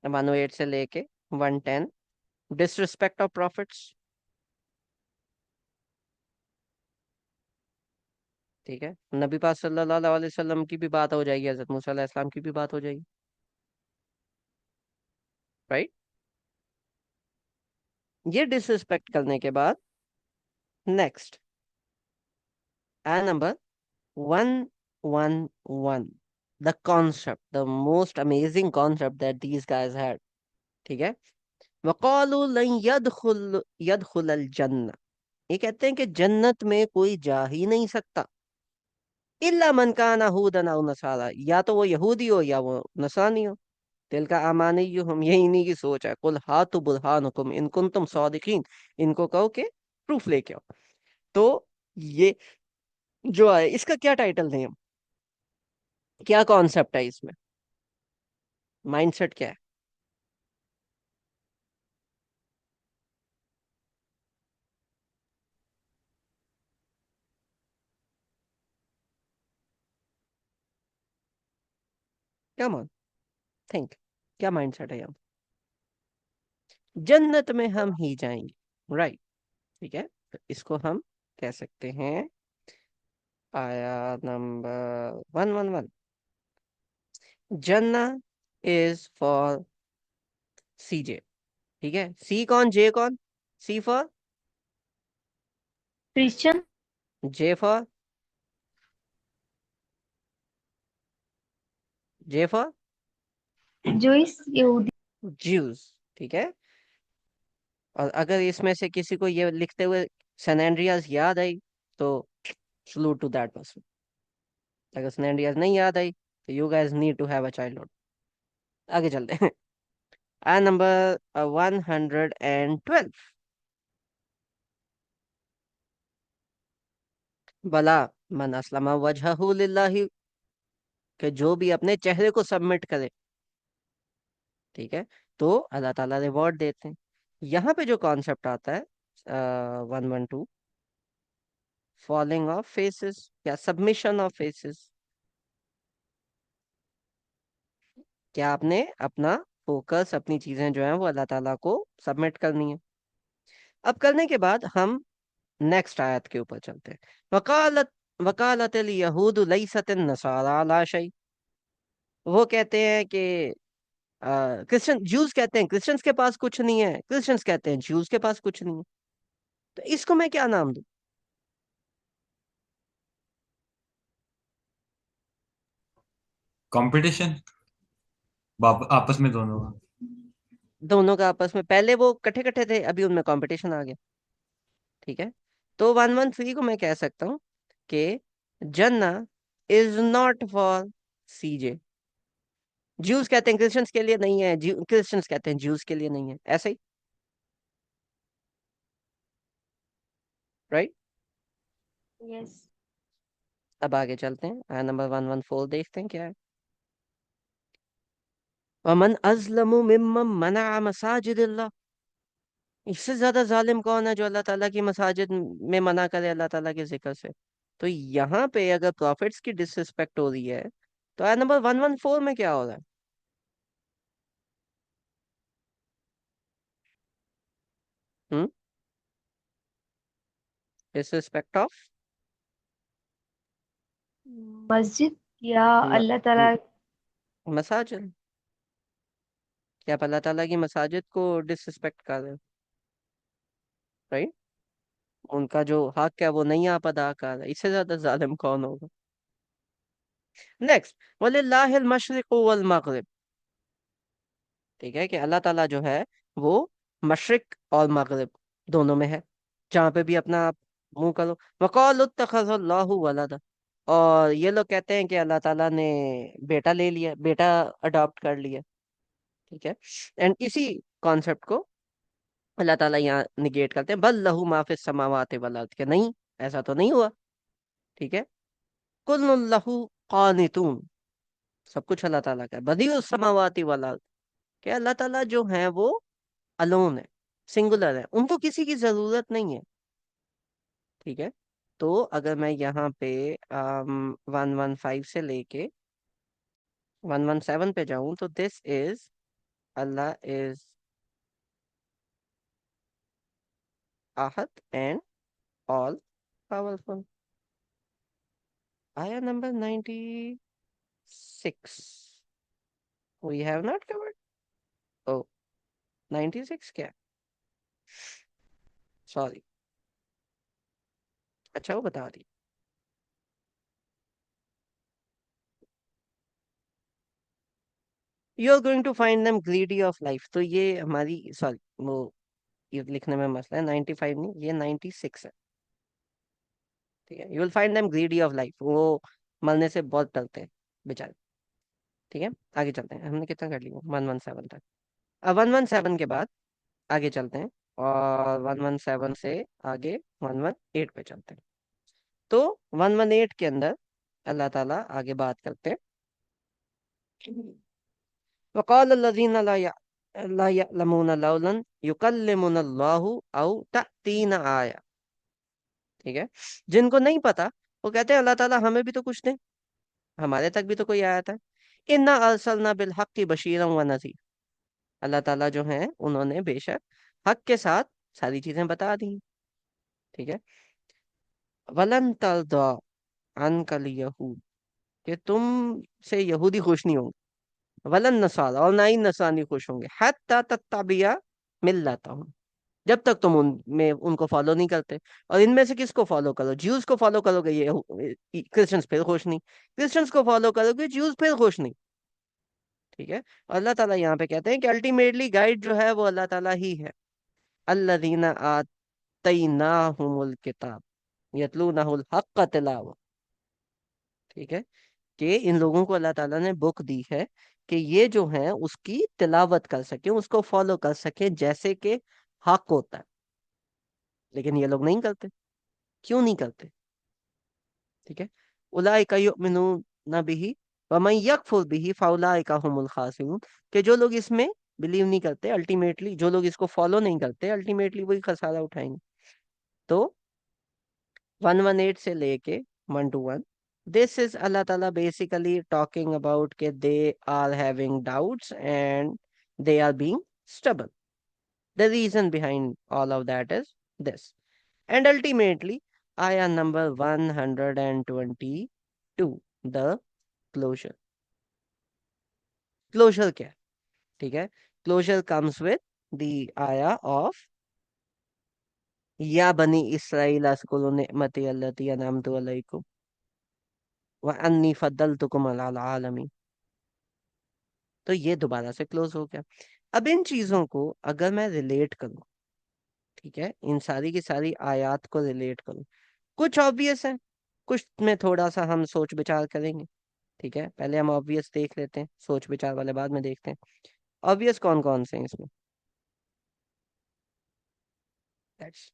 108 से लेके 110, डिसरिस्पेक्ट ऑफ प्रॉफिट्स। ठीक है, नबी पाक सल्लल्लाहु अलैहि वसल्लम की भी बात हो जाएगी, हजरत मूसा अलैहिस्सलाम की भी बात हो जाएगी। राइट। ये डिसरिस्पेक्ट करने के बाद नेक्स्ट आया number 111, the concept, the most amazing concept that these guys had. ठीक है, वक़ालू लन यदखुल जन्नत, ये कहते हैं कि जन्नत में कोई जा ही नहीं सकता इल्ला मन काना हुदन औ नसारा, या तो वो यहूदी हो या वो नसानी हो। दिल का अमानियुहुम, ये इन्हीं की सोच है। कुल हातु बुरहानुकुम इन कुंतुम सादिकीन, इनको कहो कि प्रूफ लेके आओ। तो ये जो है इसका क्या टाइटल दें हम, क्या कॉन्सेप्ट है इसमें, माइंडसेट क्या है? कम ऑन, थिंक, क्या माइंडसेट है यहाँ? जन्नत में हम ही जाएंगे, राइट। ठीक है, तो इसको हम कह सकते हैं आया नंबर 111, जन्ना इज फॉर सी जे। ठीक है, सी कौन, जे कौन? C for, Christian. J for, J for Jews, यहूदी। ज्यूज। ठीक है, और अगर इसमें से किसी को ये लिखते हुए सैन एंड्रियास याद आई तो सलूट टू दैट पर्सन। अगर सैन एंड्रियास नहीं याद आई तो you guys need to have a childhood. आगे चलते हैं। आ नंबर 112, बला मन अस्लमा वजहहू लिल्लाहि, कि जो भी अपने चेहरे को सबमिट करे, ठीक है, तो अल्लाह ताला रिवॉर्ड देते हैं। यहाँ पे जो कॉन्सेप्ट आता है 112, फॉलिंग ऑफ फेसेस या सबमिशन ऑफ फेसेस, क्या आपने अपना फोकस, अपनी चीजें जो हैं वो अल्लाह ताला को सबमिट करनी है। अब करने के बाद हम नेक्स्ट आयत के ऊपर चलते हैं। वकालत वकालत यहूद लैसत नसारा ला शै, वो कहते हैं कि क्रिश्चियन ज्यूज कहते हैं क्रिश्चियंस के पास कुछ नहीं है, क्रिश्चियंस कहते हैं ज्यूज के पास कुछ नहीं है। तो इसको मैं क्या नाम दूं? कंपटीशन आपस में दोनों का। दोनों का आपस में, पहले वो कट्ठे कट्ठे थे, अभी उनमें कंपटीशन आ गया। ठीक है, तो 113 को मैं कह सकता हूँ कि जन्ना is not for CJ. Jews कहते हैं क्रिश्चियंस के लिए नहीं है, क्रिश्चियंस कहते हैं ज्यूज के लिए नहीं है, ऐसे ही। राइट। यस। अब आगे चलते हैं, आया नंबर 114 देखते हैं क्या है। वमन अज़लमु मिम्मन मना मसाजिदिल्लाह, इससे ज्यादा जालिम कौन है जो अल्लाह ताला की मसाजिद में मना करे अल्लाह ताला के जिक्र से। तो यहाँ पे अगर प्रॉफिट्स की डिसरिस्पेक्ट हो रही है तो आया नंबर 114 में क्या हो रहा है? हम्म, डिसरिस्पेक्ट ऑफ मस्जिद या अल्लाह ताला। मसाजिद। क्या आप अल्लाह ताला की मसाजिद को डिसरिस्पेक्ट कर रहे हो? राइट? उनका जो हक है वो नहीं आप अदा कर रहे, इससे ज्यादा जालिम कौन होगा? नेक्स्ट, वलिल्लाहिल मशरिक़ वल मगरिब। ठीक है, कि अल्लाह ताला जो है वो मशरिक और मगरिब दोनों में है, जहाँ पे भी अपना आप मुंह करो। वक़ालू इत्तख़ज़ल्लाहु वलदा, और ये लोग कहते हैं कि अल्लाह ताला ने बेटा ले लिया, बेटा अडॉप्ट कर लिया। ठीक है, एंड इसी कॉन्सेप्ट को अल्लाह ताला यहाँ निगेट करते हैं, बल लहू मा फिस समावाति वल अर्द, के नहीं, ऐसा तो नहीं हुआ। ठीक है, कुल्लुन लहू क़ानितून, सब कुछ अल्लाह ताला का है। बदीउस समावाति वल अर्द, कि अल्लाह ताला जो है वो अलोन है, सिंगुलर है, उनको किसी की जरूरत नहीं है। ठीक है, तो अगर मैं यहाँ पे 115 से लेके 117 पे जाऊं, तो दिस इज अल्लाह is ahad and all powerful. आया number 96 we have not covered. Oh, 96 क्या? सॉरी, अच्छा वो बता दी। You are going to find them greedy of life, तो ये हमारी, सॉरी वो ये लिखने में मसला है, 95 नहीं, ये 96 है। ठीक है, you will find them greedy of life, वो मरने से बहुत डरते हैं बेचारे। ठीक है, आगे चलते हैं, हमने कितना कर लिया? 117 तक। अब 117 के बाद आगे चलते हैं, और 117 से आगे 118 पे चलते हैं। तो 118 के अंदर अल्लाह ताला आगे बात करते हैं, वक़ाल लज़ीना ला यअलमूना लौलन युकल्लिमुना अल्लाहु औ तअतीना आया। ठीक है, जिनको नहीं पता वो कहते हैं अल्लाह ताला हमें भी तो कुछ दे, हमारे तक भी तो कोई आया था। इन्ना अरसलना बिल हक्की बशीरन व नज़ीर, अल्लाह ताला जो है उन्होंने बेशक हक के साथ सारी चीजें बता दी। ठीक है, वलन तरदा अनकल यहूद, कि तुम से यहूदी खुश नहीं होंगे, वलन नसारा, और ना ही नसानी खुश होंगे, हत्ता तत्तबिया मिल्लतहुम, जब तक तुम उनमें उनको फॉलो नहीं करते। और इनमें से किसको फॉलो करो? ज्यूज को फॉलो करोगे, ये क्रिश्चियंस फिर खुश नहीं, क्रिश्चियंस को फॉलो करोगे, ज्यूज फिर खुश नहीं। ठीक है, और अल्लाह ताला यहाँ पे कहते हैं कि अल्टीमेटली गाइड जो है वो अल्लाह ताला ही है। अल्लज़ीना आतैनाहुमुल किताब यतलूनहुल हक्क तिलावा। ठीक है, कि इन लोगों को अल्लाह ताला ने बुक दी है कि ये जो है उसकी तिलावत कर सके, उसको फॉलो कर सके जैसे कि हक होता है, लेकिन ये लोग नहीं करते। क्यों नहीं करते? ठीक है, उलाइका युमिनूना बिही व मन यकफुर बिही फउलाइका हुमुल खासिरून, कि जो लोग इसमें बिलीव नहीं करते, अल्टीमेटली जो लोग इसको फॉलो नहीं करते, अल्टीमेटली वही खसारा उठाएंगे। तो 118 से लेके 121, दिस इज अल्लाह ताला बेसिकली टॉकिंग अबाउट के they are having doubts and they are being stubborn. The reason behind all of that is this, and ultimately आया नंबर 122, द क्लोजर। क्लोजर क्या है? ठीक है, क्लोजर कम्स विद द आया of या बनी Israel अस्कुरु निअमती अल्लती अनअमतु अलैकुम व अन्नी फद्दलतुकुम अलल आलमीन। तो ये दोबारा से क्लोज हो गया। अब इन चीजों को अगर मैं रिलेट करूं, ठीक है, इन सारी की सारी आयत को रिलेट करूं, कुछ ऑब्वियस है, कुछ में थोड़ा सा हम सोच विचार करेंगे। ठीक है, पहले हम ऑब्वियस देख लेते हैं, सोच विचार वाले बाद में देखते हैं। ऑब्वियस कौन कौन से हैं इसमें? Let's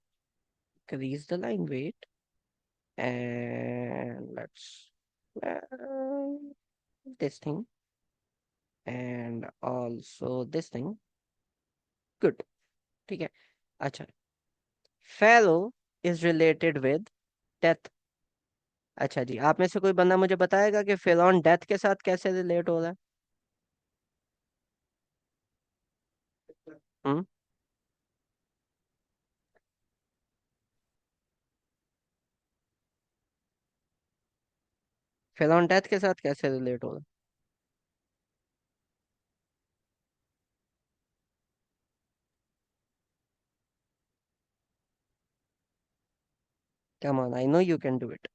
increase the line weight and let's this thing and also this thing, good। ठीक है, अच्छा, pharaoh is related with death। अच्छा जी, आप में से कोई बंदा मुझे बताएगा कि फिरौन डेथ के साथ कैसे रिलेट हो रहा है? हम्म, फिरौन डेथ के साथ कैसे रिलेट हो रहा come on, I know you can do it.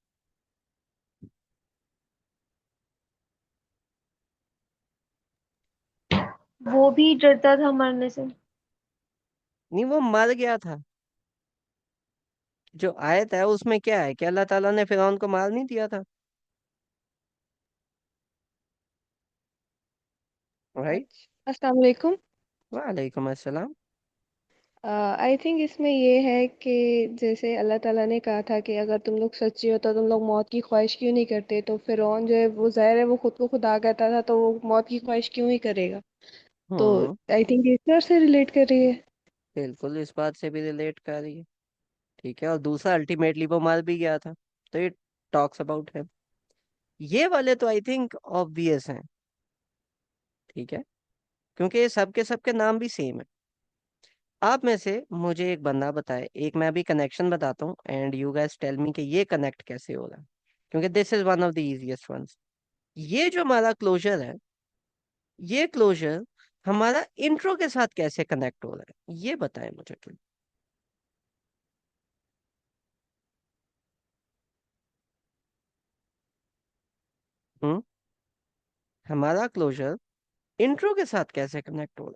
वो भी डरता था मरने से। नहीं, वो मर गया था। जो आयत है उसमें क्या है कि अल्लाह ताला ने फिरौन को मार नहीं दिया था, राइट? अच्छा, अस्सलाम वालेकुम। वालेकुम अस्सलाम। आई थिंक इसमें ये है कि जैसे अल्लाह ताला ने कहा था कि अगर तुम लोग सच्चे हो तो तुम लोग मौत की ख्वाहिश क्यों नहीं करते, तो फिरौन जो है वो जाहिर है वो खुद को खुदा कहता था, तो वो मौत की ख्वाहिश क्यों ही करेगा। तो हम्म। आई थिंक इस तरह से रिलेट कर रही है। बिल्कुल इस बात से भी रिलेट कर रही है। ठीक है, और दूसरा अल्टीमेटली वो मर भी गया था, तो इट टॉक्स अबाउट हिम। ये वाले तो आई थिंक ऑब्वियस हैं। ठीक है, क्योंकि ये सबके नाम भी सेम है। आप में से मुझे एक बंदा बताए, एक मैं अभी कनेक्शन बताता हूँ and you guys tell me कि ये कनेक्ट कैसे हो रहा है, क्योंकि this is one of the easiest ones. ये जो हमारा क्लोजर है, ये क्लोजर हमारा इंट्रो के साथ कैसे कनेक्ट हो रहा है, ये बताएं मुझे तुम। हम्म। हमारा क्लोजर इंट्रो के साथ कैसे कनेक्ट हो रहा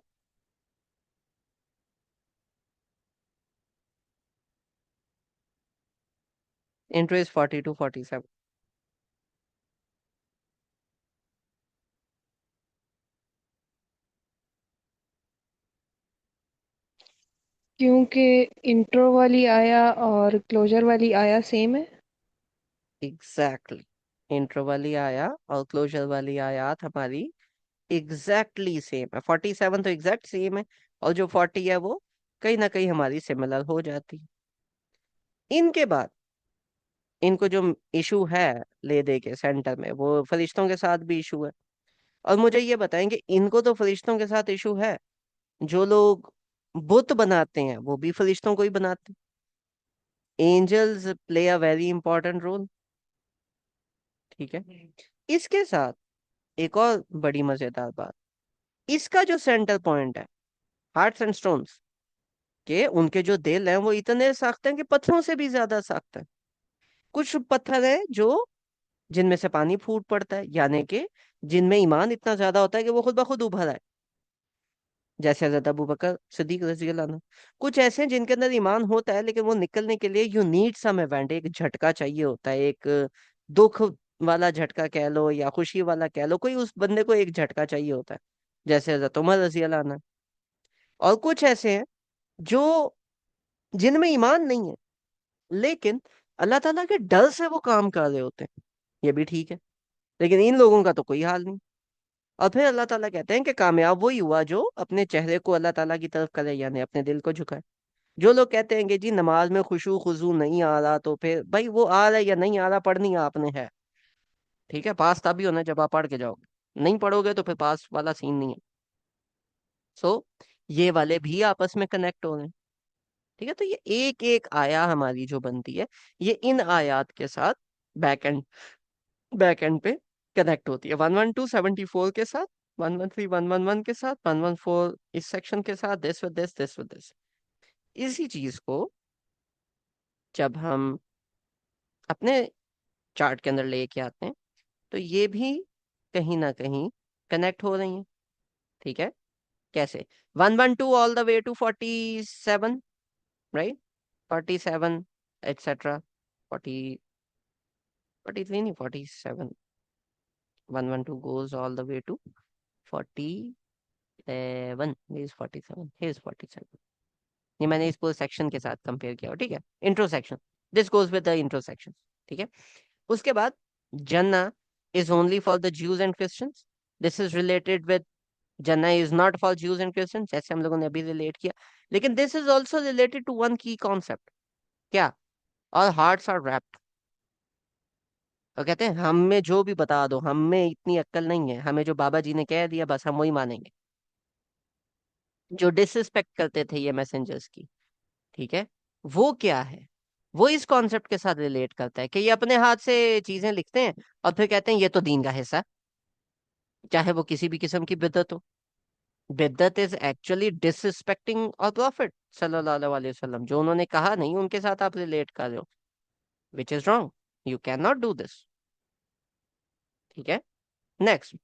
है? Intro is 42-47। क्योंकि इंट्रो वाली आया और क्लोजर वाली आया सेम है। एग्जैक्टली, इंट्रो वाली आया और क्लोजर वाली आयात हमारी एग्जैक्टली सेम है। 47 तो एग्जैक्ट सेम है, और जो 40 है वो कहीं ना कहीं हमारी सिमिलर हो जाती है। इनके बाद इनको जो इशू है ले दे के सेंटर में, वो फरिश्तों के साथ भी इशू है। और मुझे ये बताएं कि इनको तो फरिश्तों के साथ इशू है, जो लोग बुत बनाते हैं वो भी फरिश्तों को ही बनाते हैं। Angels play a very important role. ठीक है, इसके साथ एक और बड़ी मजेदार बात, इसका जो सेंटर पॉइंट है, हार्ट्स एंड स्टोन्स के उनके जो दिल हैं वो इतने सख्त हैं कि पत्थरों से भी ज्यादा सख्त हैं। कुछ पत्थर हैं जो जिनमें से पानी फूट पड़ता है, यानी कि जिनमें ईमान इतना ज्यादा होता है कि वो खुद ब खुद उभर आए, जैसे हजरत अबू बकर सिद्दीक रजी अल्लाह अन्हु। कुछ ऐसे हैं जिनके अंदर ईमान होता है लेकिन वो निकलने के लिए यू नीड सम इवेंट, एक झटका चाहिए होता है, एक दुख वाला झटका कह लो या खुशी वाला कह लो, कोई उस बंदे को एक झटका चाहिए होता है, जैसे हजरत उमर रजी अल्लाह अन्हु। और कुछ ऐसे हैं जो जिनमें ईमान नहीं है लेकिन अल्लाह ताला के डर से वो काम कर रहे होते हैं, ये भी ठीक है। लेकिन इन लोगों का तो कोई हाल नहीं। और फिर अल्लाह ताला कहते हैं कि कामयाब वही हुआ जो अपने चेहरे को अल्लाह ताला की तरफ करे, यानी अपने दिल को झुकाए। जो लोग कहते हैं कि जी नमाज में खुशू खुजू नहीं आ रहा, तो फिर भाई वो आ रहा है या नहीं आ रहा, पढ़नी आपने है। ठीक है, पास तभी होना है जब आप पढ़ के जाओगे, नहीं पढ़ोगे तो फिर पास वाला सीन नहीं है। सो ये वाले भी आपस में कनेक्ट हो रहे हैं। ठीक है, तो ये एक एक आया हमारी जो बनती है, ये इन आयात के साथ बैक एंड पे कनेक्ट होती है। 11274 के साथ, 113 111 के साथ, 114 इस सेक्शन के साथ, दिस विद दिस। इसी चीज को जब हम अपने चार्ट के अंदर लेके आते हैं तो ये भी कहीं ना कहीं कनेक्ट हो रही हैं। ठीक है, कैसे? 112 all the way to 47, right? 47 etcetera, 43 नहीं, 47, 112 goes all the way to 47, is 47, is 47। ये मैंने इस पूरे सेक्शन के साथ कंपेयर किया हो, ठीक है, intro section, this goes with the intro section. ठीक है, उसके बाद जन्ना is only for the Jews and Christians, this is related with जन्ना is not for Jews and Christians, जैसे हम लोगों ने अभी रिलेट किया। लेकिन this is also related to one key concept, क्या? और हार्ट्स आर रैप्ड। तो कहते हैं हम में जो भी बता दो, हम में इतनी अक्ल नहीं है, हमें जो बाबा जी ने कह दिया बस हम वही मानेंगे। जो डिसरिस्पेक्ट करते थे ये मैसेंजर्स की, ठीक है, वो क्या है? वो इस कॉन्सेप्ट के साथ रिलेट करता है कि ये अपने हाथ से चीजें लिखते हैं और फिर कहते हैं ये तो दीन का हिस्सा है, चाहे वो किसी भी किस्म की बिदअत हो। बिदअत इज एक्चुअली डिसरिस्पेक्टिंग और प्रॉफिट सल्लल्लाहु अलैहि वसल्लम, जो उन्होंने कहा नहीं उनके साथ आप रिलेट कर रहे हो। Which is wrong, you can not do this. ठीक है, नेक्स्ट,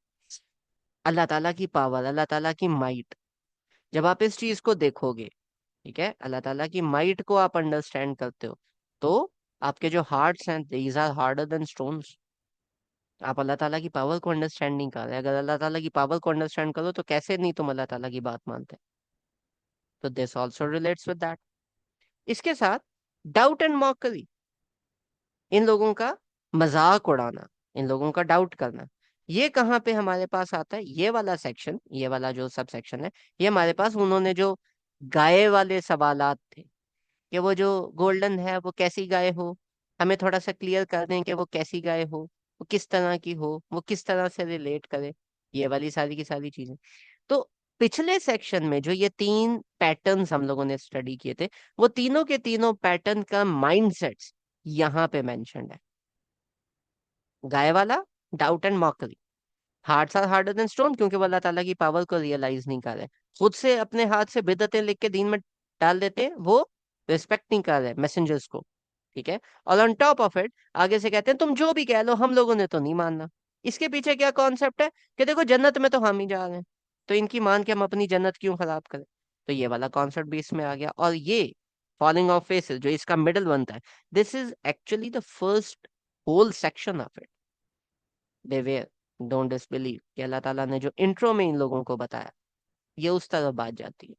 अल्लाह ताला की पावर, अल्लाह ताला की माइट। जब आप इस चीज को देखोगे, ठीक है, अल्लाह ताला की माइट को आप अंडरस्टैंड करते हो, तो आपके जो हार्ट्स हैं, these are harder than stones. आप अल्लाह ताला की पावर को अंडरस्टैंड नहीं कर रहे। अगर अल्लाह ताला की पावर को अंडरस्टैंड करो तो कैसे नहीं तुम अल्लाह ताला की बात मानते। तो this also relates with that. इसके साथ डाउट एंड मॉकरी, इन लोगों का मजाक उड़ाना, इन लोगों का डाउट करना, ये कहाँ पे हमारे पास आता है? ये वाला सेक्शन, ये वाला जो सब सेक्शन है, ये हमारे पास उन्होंने जो गाय वाले सवालात थे कि वो जो गोल्डन है वो कैसी गाय हो, हमें थोड़ा सा क्लियर कर दें कि वो कैसी गाय हो, वो किस तरह की हो, वो किस तरह से रिलेट करे, ये वाली सारी की सारी चीजें। तो पिछले सेक्शन में जो ये 3 पैटर्न्स हम लोगों ने स्टडी किए थे, वो तीनों के तीनों पैटर्न का माइंडसेट्स यहाँ पे मेंशन्ड है। गाय वाला, doubt and mockery, hearts are harder than stone, क्योंकि वो अल्लाह ताला की पावर को रियलाइज नहीं कर रहे, खुद से अपने हाथ से बिदअतें लिख के दीन में डाल देते हैं, वो रिस्पेक्ट नहीं कर रहे मैसेंजर्स को। ठीक है, और ऑन टॉप ऑफ इट आगे से कहते हैं तुम जो भी कह लो हम लोगों ने तो नहीं मानना। इसके पीछे क्या कॉन्सेप्ट है कि देखो जन्नत में तो हम ही जा रहे हैं, तो इनकी मान के हम अपनी जन्नत क्यों खराब करें। तो ये वाला कॉन्सेप्ट भी इसमें आ गया। और ये फॉलिंग ऑफ फेसेस जो इसका मिडल बनता है, this is actually the first whole section of it. Beware, don't disbelieve कि अल्लाह ताला ने जो इंट्रो में इन लोगों को बताया, ये उस तरफ बात जाती है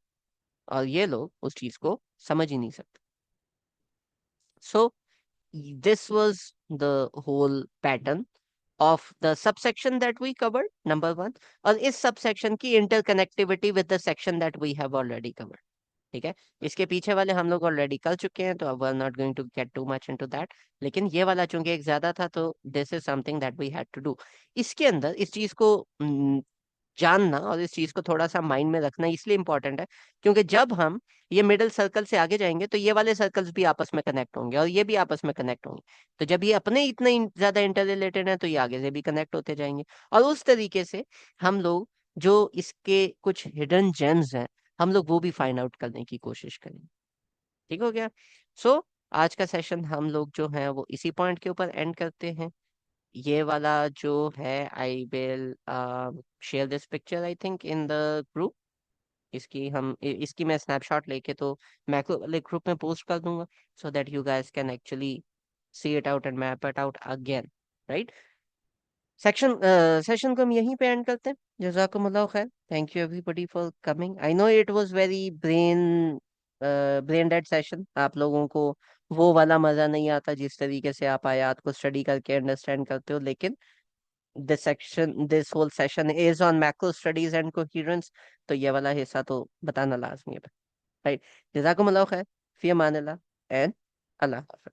और ये लोग उस चीज को समझ ही नहीं सकते। सो this was the whole pattern of the subsection that we covered, number 1, और इस subsection की interconnectivity with the section that we have already covered। ठीक है, इसके पीछे वाले हम लोग ऑलरेडी कर चुके हैं, तो अब we are not going to get too much into that. लेकिन ये वाला चूंकि एक ज्यादा था, तो this is something that we had to do. इसके अंदर इस चीज को जानना और इस चीज को थोड़ा सा माइंड में रखना इसलिए इंपॉर्टेंट है, क्योंकि जब हम ये मिडिल सर्कल से आगे जाएंगे तो ये वाले सर्कल्स भी आपस में कनेक्ट होंगे और ये भी आपस में कनेक्ट होंगे। तो जब ये अपने इतने ज्यादा इंटर रिलेटेड है, तो ये आगे से भी कनेक्ट होते जाएंगे, और उस तरीके से हम लोग जो इसके कुछ हिडन जेम्स हैं, हम लोग वो भी फाइंड आउट करने की कोशिश करेंगे। ठीक हो गया। सो आज का सेशन हम लोग जो है वो इसी पॉइंट के ऊपर एंड करते हैं। ये वाला जो है, I will share this picture I think in the group. इसकी मैं स्नैपशॉट लेके तो मैक्रो वाले ग्रुप में पोस्ट कर दूंगा, so that you guys can actually see it out and map it out again, right. Session को हम यहीं पे एंड करते हैं। जज़ाकुमुल्लाह खैर, thank you everybody for coming. I know it was very brain dead session. आप लोगों को वो वाला मजा नहीं आता जिस तरीके से आप आयात को स्टडी करके अंडरस्टैंड करते हो, लेकिन this whole session is on macro studies and coherence, तो ये वाला हिस्सा तो बताना लाजमी है, राइट। जज़ाकुमुल्लाह खैर, फी अमानिल्लाह एंड अल्लाह हाफ़िज़।